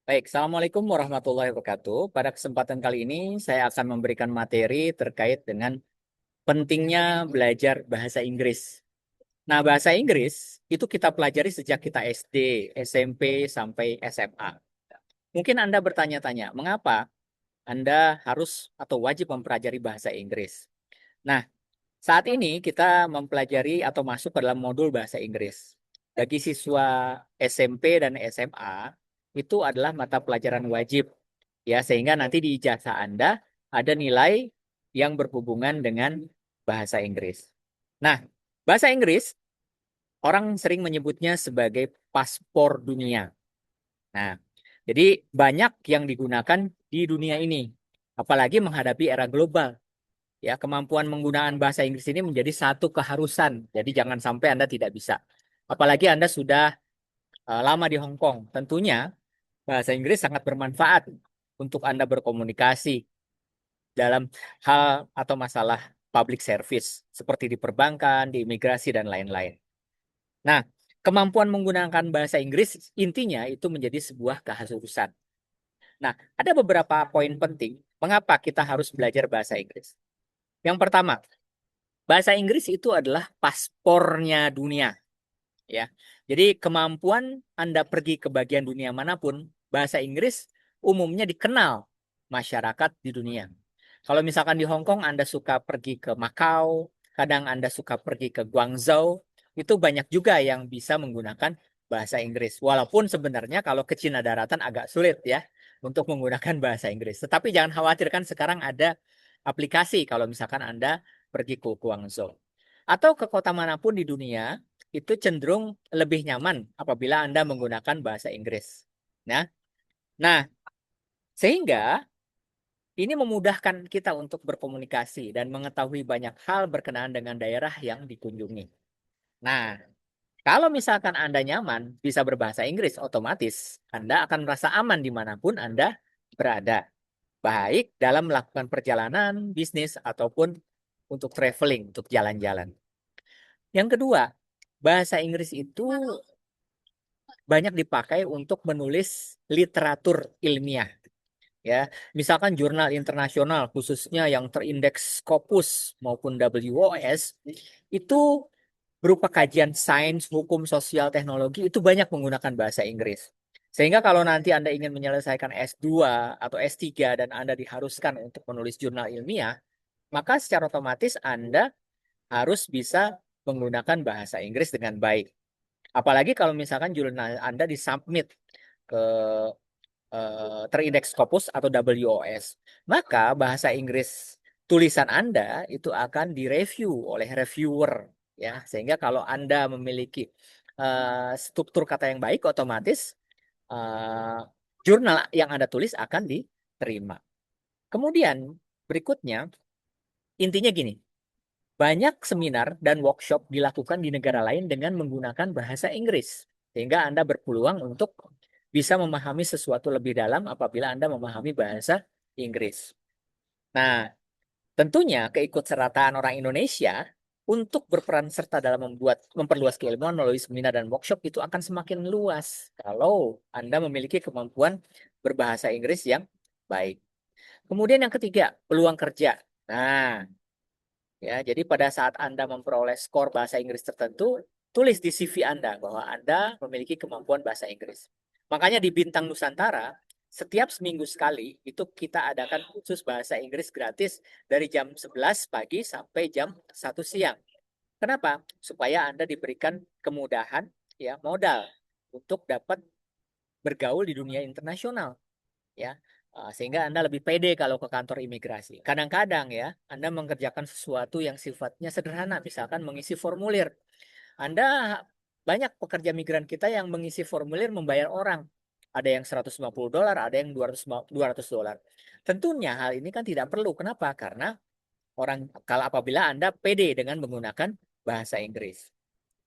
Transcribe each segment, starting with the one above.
Baik, Assalamualaikum warahmatullahi wabarakatuh. Pada kesempatan kali ini, saya akan memberikan materi terkait dengan pentingnya belajar bahasa Inggris. Nah, bahasa Inggris itu kita pelajari sejak kita SD, SMP, sampai SMA. Mungkin Anda bertanya-tanya, mengapa Anda harus atau wajib mempelajari bahasa Inggris? Nah, saat ini kita mempelajari atau masuk ke dalam modul bahasa Inggris. Bagi siswa SMP dan SMA, itu adalah mata pelajaran wajib, ya, sehingga nanti di ijazah Anda ada nilai yang berhubungan dengan bahasa Inggris. Nah, bahasa Inggris orang sering menyebutnya sebagai paspor dunia. Nah, jadi banyak yang digunakan di dunia ini, apalagi menghadapi era global. Ya, kemampuan menggunakan bahasa Inggris ini menjadi satu keharusan. Jadi jangan sampai Anda tidak bisa. Apalagi Anda sudah lama di Hong Kong. Tentunya bahasa Inggris sangat bermanfaat untuk Anda berkomunikasi dalam hal atau masalah public service seperti di perbankan, di imigrasi dan lain-lain. Nah, kemampuan menggunakan bahasa Inggris intinya itu menjadi sebuah keharusan. Nah, ada beberapa poin penting mengapa kita harus belajar bahasa Inggris. Yang pertama, bahasa Inggris itu adalah paspornya dunia, ya. Jadi kemampuan Anda pergi ke bagian dunia manapun, bahasa Inggris umumnya dikenal masyarakat di dunia. Kalau misalkan di Hong Kong Anda suka pergi ke Macau, kadang Anda suka pergi ke Guangzhou, itu banyak juga yang bisa menggunakan bahasa Inggris. Walaupun sebenarnya kalau ke Cina daratan agak sulit ya untuk menggunakan bahasa Inggris. Tetapi jangan khawatir, kan sekarang ada aplikasi kalau misalkan Anda pergi ke Guangzhou. Atau ke kota manapun di dunia, itu cenderung lebih nyaman apabila Anda menggunakan bahasa Inggris. Nah, nah, sehingga ini memudahkan kita untuk berkomunikasi dan mengetahui banyak hal berkenaan dengan daerah yang dikunjungi. Nah, kalau misalkan Anda nyaman bisa berbahasa Inggris, otomatis Anda akan merasa aman dimanapun Anda berada. Baik dalam melakukan perjalanan, bisnis, ataupun untuk traveling, untuk jalan-jalan. Yang kedua, bahasa Inggris itu banyak dipakai untuk menulis literatur ilmiah. Ya, misalkan jurnal internasional khususnya yang terindeks Scopus maupun WOS itu berupa kajian sains, hukum, sosial, teknologi itu banyak menggunakan bahasa Inggris. Sehingga kalau nanti Anda ingin menyelesaikan S2 atau S3 dan Anda diharuskan untuk menulis jurnal ilmiah, maka secara otomatis Anda harus bisa menggunakan bahasa Inggris dengan baik. Apalagi kalau misalkan jurnal Anda disubmit ke terindeks Scopus atau WOS, maka bahasa Inggris tulisan Anda itu akan direview oleh reviewer, ya. Sehingga kalau Anda memiliki struktur kata yang baik, otomatis eh, jurnal yang Anda tulis akan diterima. Kemudian berikutnya, intinya gini, banyak seminar dan workshop dilakukan di negara lain dengan menggunakan bahasa Inggris, sehingga Anda berpeluang untuk bisa memahami sesuatu lebih dalam apabila Anda memahami bahasa Inggris. Nah, tentunya keikutsertaan orang Indonesia untuk berperan serta dalam memperluas keilmuan melalui seminar dan workshop itu akan semakin luas kalau Anda memiliki kemampuan berbahasa Inggris yang baik. Kemudian yang ketiga, peluang kerja. Nah, ya, jadi pada saat Anda memperoleh skor bahasa Inggris tertentu, tulis di CV Anda bahwa Anda memiliki kemampuan bahasa Inggris. Makanya di Bintang Nusantara, setiap seminggu sekali itu kita adakan khusus bahasa Inggris gratis dari jam 11 pagi sampai jam 1 siang. Kenapa? Supaya Anda diberikan kemudahan, ya, modal untuk dapat bergaul di dunia internasional, ya. Sehingga Anda lebih pede kalau ke kantor imigrasi. Kadang-kadang ya, Anda mengerjakan sesuatu yang sifatnya sederhana, misalkan mengisi formulir. Anda banyak pekerja migran kita yang mengisi formulir membayar orang. Ada yang $150, ada yang 200 dolar. Tentunya hal ini kan tidak perlu. Kenapa? Karena kalau apabila Anda pede dengan menggunakan bahasa Inggris.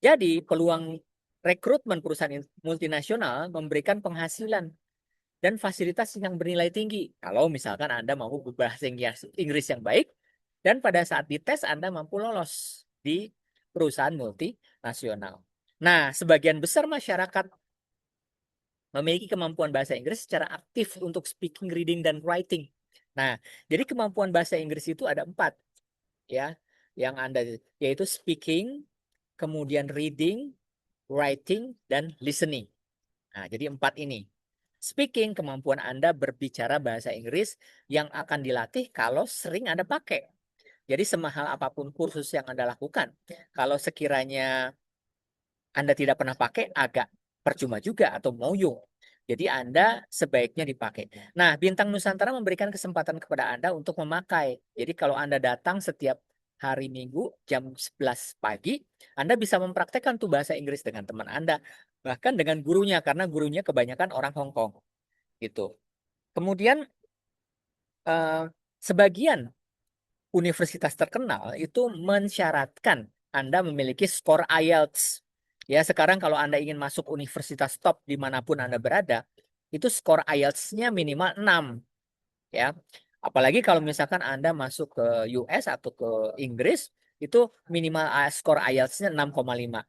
Jadi, peluang rekrutmen perusahaan multinasional memberikan penghasilan dan fasilitas yang bernilai tinggi. Kalau misalkan Anda mampu berbahasa Inggris yang baik dan pada saat dites Anda mampu lolos di perusahaan multinasional. Nah, sebagian besar masyarakat memiliki kemampuan bahasa Inggris secara aktif untuk speaking, reading, dan writing. Nah, jadi kemampuan bahasa Inggris itu ada 4 ya, yang Anda yaitu speaking, kemudian reading, writing, dan listening. Nah, jadi 4 ini. Speaking, kemampuan Anda berbicara bahasa Inggris yang akan dilatih kalau sering Anda pakai. Jadi semahal apapun kursus yang Anda lakukan, kalau sekiranya Anda tidak pernah pakai, agak percuma juga atau moyo. Jadi Anda sebaiknya dipakai. Nah, Bintang Nusantara memberikan kesempatan kepada Anda untuk memakai. Jadi kalau Anda datang setiap hari Minggu jam 11 pagi, Anda bisa mempraktekkan tuh bahasa Inggris dengan teman Anda. Bahkan dengan gurunya, karena gurunya kebanyakan orang Hong Kong. Gitu. Kemudian, eh, sebagian universitas terkenal itu mensyaratkan Anda memiliki skor IELTS. Ya, sekarang kalau Anda ingin masuk universitas top dimanapun Anda berada, itu skor IELTS-nya minimal 6. Ya. Apalagi kalau misalkan Anda masuk ke US atau ke Inggris, itu minimal skor IELTS-nya 6,5.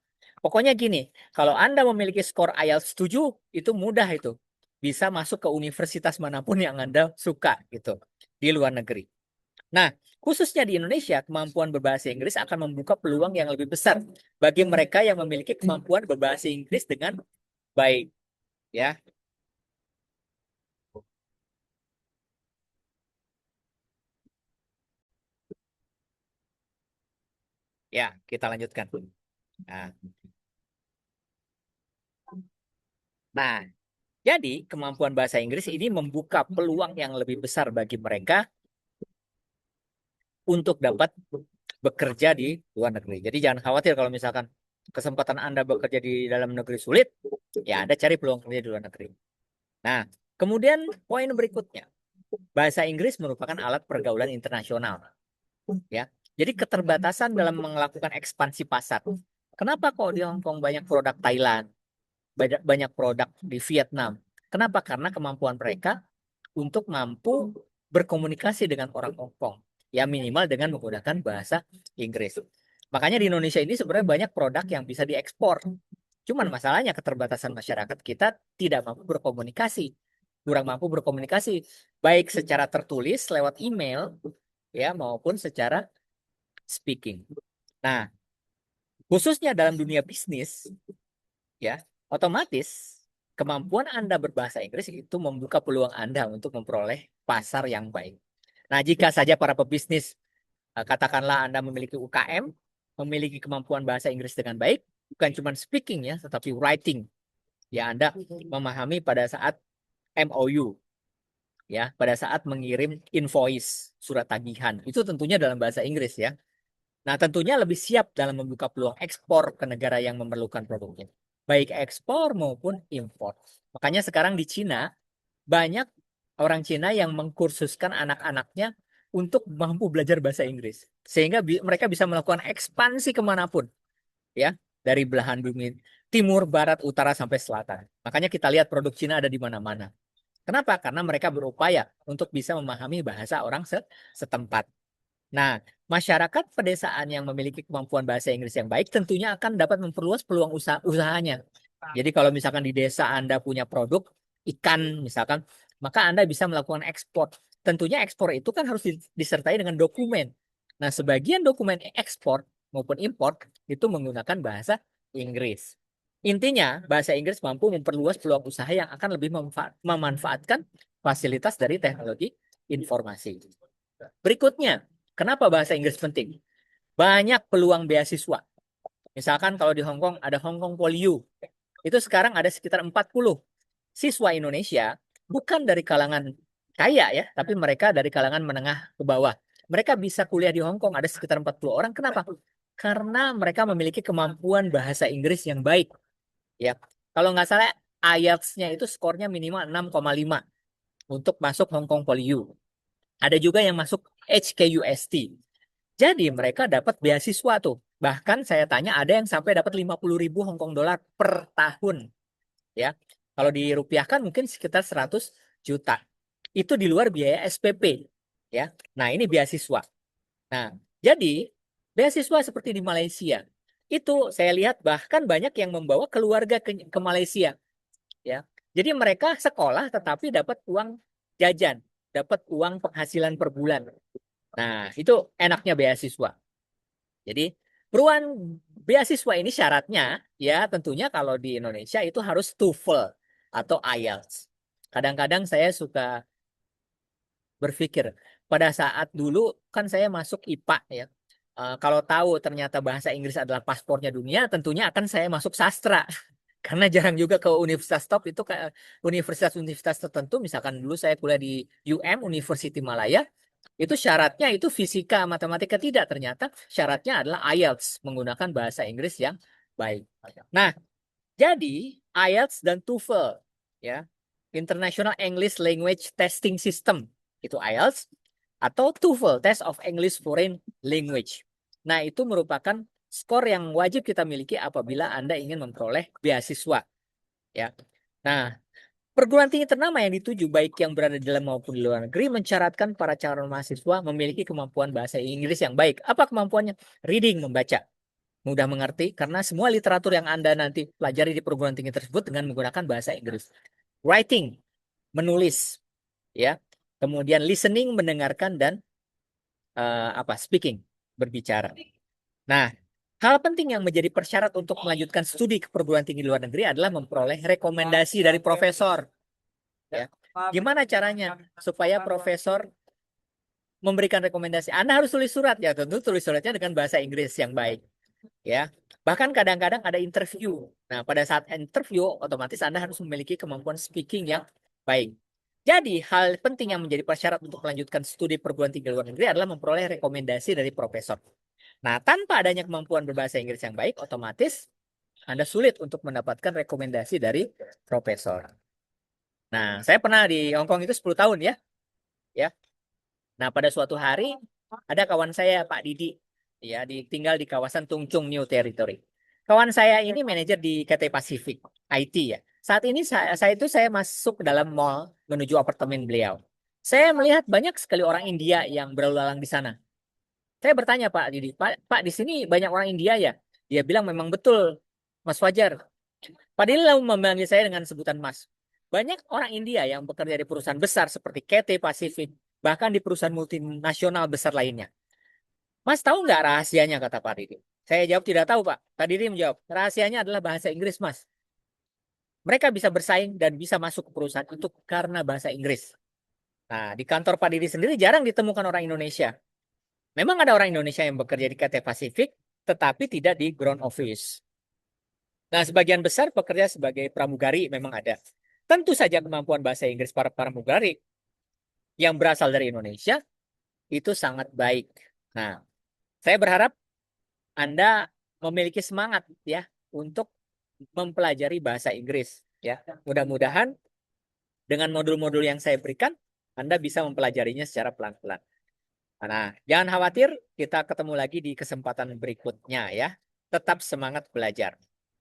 Pokoknya gini, kalau Anda memiliki skor IELTS 7, itu mudah itu. Bisa masuk ke universitas manapun yang Anda suka gitu di luar negeri. Nah, khususnya di Indonesia, kemampuan berbahasa Inggris akan membuka peluang yang lebih besar bagi mereka yang memiliki kemampuan berbahasa Inggris dengan baik. Ya, ya, kita lanjutkan. Nah, nah, jadi kemampuan bahasa Inggris ini membuka peluang yang lebih besar bagi mereka untuk dapat bekerja di luar negeri. Jadi jangan khawatir kalau misalkan kesempatan Anda bekerja di dalam negeri sulit, ya Anda cari peluang kerja di luar negeri. Nah, kemudian poin berikutnya, bahasa Inggris merupakan alat pergaulan internasional. Ya, jadi keterbatasan dalam melakukan ekspansi pasar. Kenapa kok di Hong Kong banyak produk Thailand, banyak banyak produk di Vietnam? Kenapa? Karena kemampuan mereka untuk mampu berkomunikasi dengan orang Hong Kong. Ya minimal dengan menggunakan bahasa Inggris. Makanya di Indonesia ini sebenarnya banyak produk yang bisa diekspor. Cuman masalahnya keterbatasan masyarakat kita tidak mampu berkomunikasi, kurang mampu berkomunikasi, baik secara tertulis lewat email ya maupun secara speaking. Nah, khususnya dalam dunia bisnis ya, otomatis kemampuan Anda berbahasa Inggris itu membuka peluang Anda untuk memperoleh pasar yang baik. Nah, jika saja para pebisnis, katakanlah Anda memiliki UKM, memiliki kemampuan bahasa Inggris dengan baik, bukan cuma speaking ya, tetapi writing. Ya, Anda memahami pada saat MOU, ya, pada saat mengirim invoice, surat tagihan. Itu tentunya dalam bahasa Inggris ya. Nah, tentunya lebih siap dalam membuka peluang ekspor ke negara yang memerlukan produknya. Baik ekspor maupun impor. Makanya sekarang di Cina, banyak orang Cina yang mengkursuskan anak-anaknya untuk mampu belajar bahasa Inggris. Sehingga mereka bisa melakukan ekspansi kemanapun. Ya, dari belahan bumi timur, barat, utara, sampai selatan. Makanya kita lihat produk Cina ada di mana-mana. Kenapa? Karena mereka berupaya untuk bisa memahami bahasa orang setempat. Nah, masyarakat pedesaan yang memiliki kemampuan bahasa Inggris yang baik tentunya akan dapat memperluas peluang usahanya. Jadi kalau misalkan di desa Anda punya produk ikan misalkan, maka Anda bisa melakukan ekspor. Tentunya ekspor itu kan harus disertai dengan dokumen. Nah, sebagian dokumen ekspor maupun impor itu menggunakan bahasa Inggris. Intinya, bahasa Inggris mampu memperluas peluang usaha yang akan lebih memanfaatkan fasilitas dari teknologi informasi. Berikutnya, kenapa bahasa Inggris penting? Banyak peluang beasiswa. Misalkan kalau di Hong Kong ada Hong Kong PolyU, itu sekarang ada sekitar 40 siswa Indonesia, bukan dari kalangan kaya ya, tapi mereka dari kalangan menengah ke bawah. Mereka bisa kuliah di Hong Kong, ada sekitar 40 orang. Kenapa? Karena mereka memiliki kemampuan bahasa Inggris yang baik. Ya, kalau nggak salah IELTS-nya itu skornya minimal 6,5 untuk masuk Hong Kong PolyU. Ada juga yang masuk HKUST. Jadi mereka dapat beasiswa tuh. Bahkan saya tanya ada yang sampai dapat 50.000 Hong Kong dolar per tahun. Ya, kalau dirupiahkan mungkin sekitar 100 juta. Itu di luar biaya SPP. Ya, nah ini beasiswa. Nah, jadi beasiswa seperti di Malaysia itu saya lihat bahkan banyak yang membawa keluarga ke Malaysia. Ya, Jadi mereka sekolah tetapi dapat uang jajan, dapat uang penghasilan per bulan. Nah, itu enaknya beasiswa. Jadi peruan beasiswa ini syaratnya ya tentunya kalau di Indonesia itu harus TOEFL atau IELTS. Kadang-kadang saya suka berpikir pada saat dulu kan saya masuk IPA ya. Kalau tahu ternyata bahasa Inggris adalah paspornya dunia, tentunya akan saya masuk sastra. Karena jarang juga ke universitas top itu ke universitas-universitas tertentu. Misalkan dulu saya kuliah di University Malaya, itu syaratnya itu fisika, matematika tidak. Ternyata syaratnya adalah IELTS, menggunakan bahasa Inggris yang baik. Nah, jadi IELTS dan TOEFL, ya, International English Language Testing System, itu IELTS, atau TOEFL, Test of English Foreign Language. Nah, itu merupakan skor yang wajib kita miliki apabila Anda ingin memperoleh beasiswa, ya. Nah, perguruan tinggi ternama yang dituju, baik yang berada di dalam maupun di luar negeri, mencaratkan para calon mahasiswa memiliki kemampuan bahasa Inggris yang baik. Apa kemampuannya? Reading, membaca, mudah mengerti, karena semua literatur yang Anda nanti pelajari di perguruan tinggi tersebut dengan menggunakan bahasa Inggris. Writing, menulis, ya. Kemudian listening, mendengarkan, dan speaking, berbicara. Nah, hal penting yang menjadi persyarat untuk melanjutkan studi ke perguruan tinggi luar negeri adalah memperoleh rekomendasi dari profesor. Ya. Gimana caranya supaya profesor memberikan rekomendasi? Anda harus tulis surat, ya tentu tulis suratnya dengan bahasa Inggris yang baik, ya. Bahkan kadang-kadang ada interview. Nah, pada saat interview otomatis Anda harus memiliki kemampuan speaking yang baik. Jadi, hal penting yang menjadi persyarat untuk melanjutkan studi perguruan tinggi luar negeri adalah memperoleh rekomendasi dari profesor. Nah, tanpa adanya kemampuan berbahasa Inggris yang baik, otomatis Anda sulit untuk mendapatkan rekomendasi dari profesor. Nah, saya pernah di Hong Kong itu 10 tahun ya. Ya. Nah, pada suatu hari ada kawan saya Pak Didi, ya, tinggal di kawasan Tung Chung New Territory. Kawan saya ini manajer di KT Pacific IT ya. Saat ini saya masuk ke dalam mall menuju apartemen beliau. Saya melihat banyak sekali orang India yang berlalu lalang di sana. Saya bertanya Pak Didi, Pak, di sini banyak orang India ya? Dia bilang memang betul, Mas Fajar. Pak Didi lalu memanggil saya dengan sebutan Mas. Banyak orang India yang bekerja di perusahaan besar seperti KT Pacific, bahkan di perusahaan multinasional besar lainnya. Mas tahu nggak rahasianya, kata Pak Didi? Saya jawab tidak tahu Pak. Pak Didi menjawab, rahasianya adalah bahasa Inggris Mas. Mereka bisa bersaing dan bisa masuk ke perusahaan itu karena bahasa Inggris. Nah, di kantor Pak Didi sendiri jarang ditemukan orang Indonesia. Memang ada orang Indonesia yang bekerja di KT Pacific, tetapi tidak di ground office. Nah, sebagian besar pekerja sebagai pramugari memang ada. Tentu saja kemampuan bahasa Inggris para pramugari yang berasal dari Indonesia itu sangat baik. Nah, saya berharap Anda memiliki semangat ya untuk mempelajari bahasa Inggris ya. Mudah-mudahan dengan modul-modul yang saya berikan Anda bisa mempelajarinya secara pelan-pelan. Nah, jangan khawatir, kita ketemu lagi di kesempatan berikutnya ya. Tetap semangat belajar.